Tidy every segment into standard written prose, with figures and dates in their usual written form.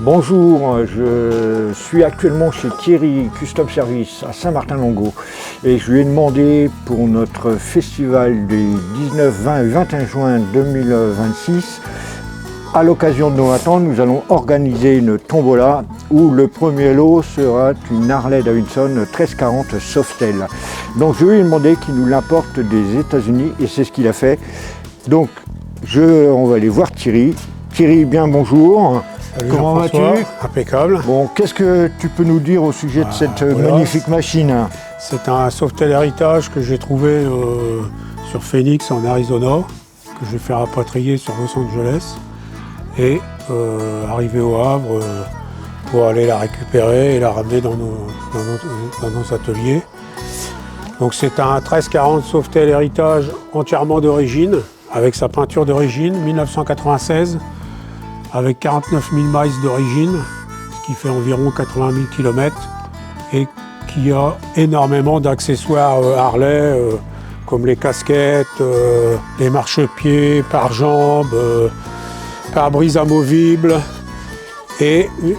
Bonjour, je suis actuellement chez Thierry Custom Service à Saint-Martin-Longo et je lui ai demandé pour notre festival des 19, 20 et 21 juin 2026, à l'occasion de Noël, nous allons organiser une tombola où le premier lot sera une Harley Davidson 1340 Softail. Donc je lui ai demandé qu'il nous l'importe des États-Unis et c'est ce qu'il a fait. Donc on va aller voir Thierry. Thierry, bien bonjour. Salut, comment vas-tu? Impeccable. Bon, qu'est-ce que tu peux nous dire au sujet de cette magnifique machine? C'est un Softail héritage que j'ai trouvé sur Phoenix en Arizona, que je vais faire rapatrier sur Los Angeles et arriver au Havre pour aller la récupérer et la ramener dans nos ateliers. Donc c'est un 1340 Softail héritage entièrement d'origine, avec sa peinture d'origine, 1996. Avec 49 000 miles d'origine, ce qui fait environ 80 000 km, et qui a énormément d'accessoires Harley, comme les casquettes, les marchepieds, pare-jambes, pare-brise amovible, et une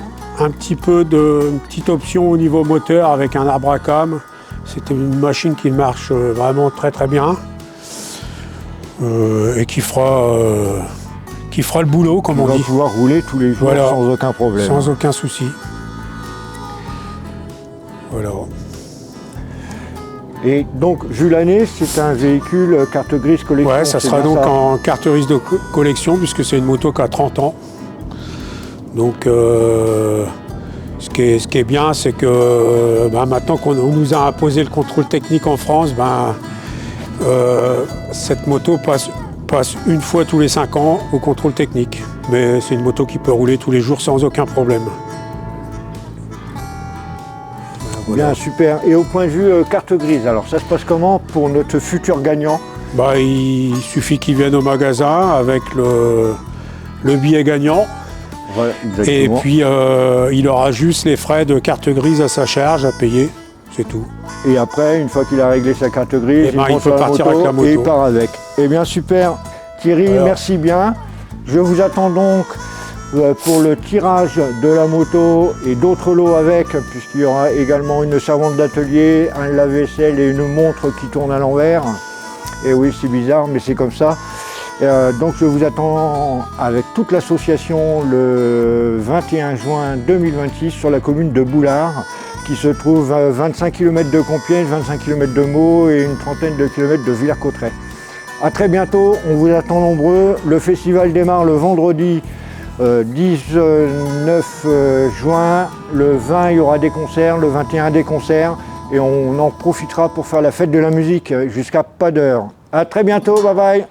petite option au niveau moteur avec un arbre à cam. C'était une machine qui marche vraiment très très bien, et qui fera le boulot, comme on dit. On va pouvoir rouler tous les jours, voilà, sans aucun problème. Sans aucun souci. Voilà. Et donc, vu l'année, c'est un véhicule carte grise collection. Ouais, ça sera donc en carte grise de collection, puisque c'est une moto qui a 30 ans. Donc, ce qui est bien, c'est que maintenant qu'on nous a imposé le contrôle technique en France, cette moto passe une fois tous les 5 ans au contrôle technique. Mais c'est une moto qui peut rouler tous les jours sans aucun problème. Voilà. Bien, super. Et au point de vue carte grise, alors ça se passe comment pour notre futur gagnant? Il suffit qu'il vienne au magasin avec le billet gagnant. Voilà, et puis il aura juste les frais de carte grise à sa charge à payer, c'est tout. Et après, une fois qu'il a réglé sa carte grise, il peut partir avec la moto. Et il part avec. Eh bien super, Thierry, voilà. Merci bien. Je vous attends donc pour le tirage de la moto et d'autres lots avec, puisqu'il y aura également une servante d'atelier, un lave-vaisselle et une montre qui tourne à l'envers. Et oui, c'est bizarre, mais c'est comme ça. Donc je vous attends avec toute l'association le 21 juin 2026 sur la commune de Boulard, qui se trouve à 25 km de Compiègne, 25 km de Meaux et une trentaine de kilomètres de Villers-Cotterêts. A très bientôt, on vous attend nombreux. Le festival démarre le vendredi 19 juin. Le 20, il y aura des concerts, le 21 des concerts. Et on en profitera pour faire la fête de la musique jusqu'à pas d'heure. A très bientôt, bye bye.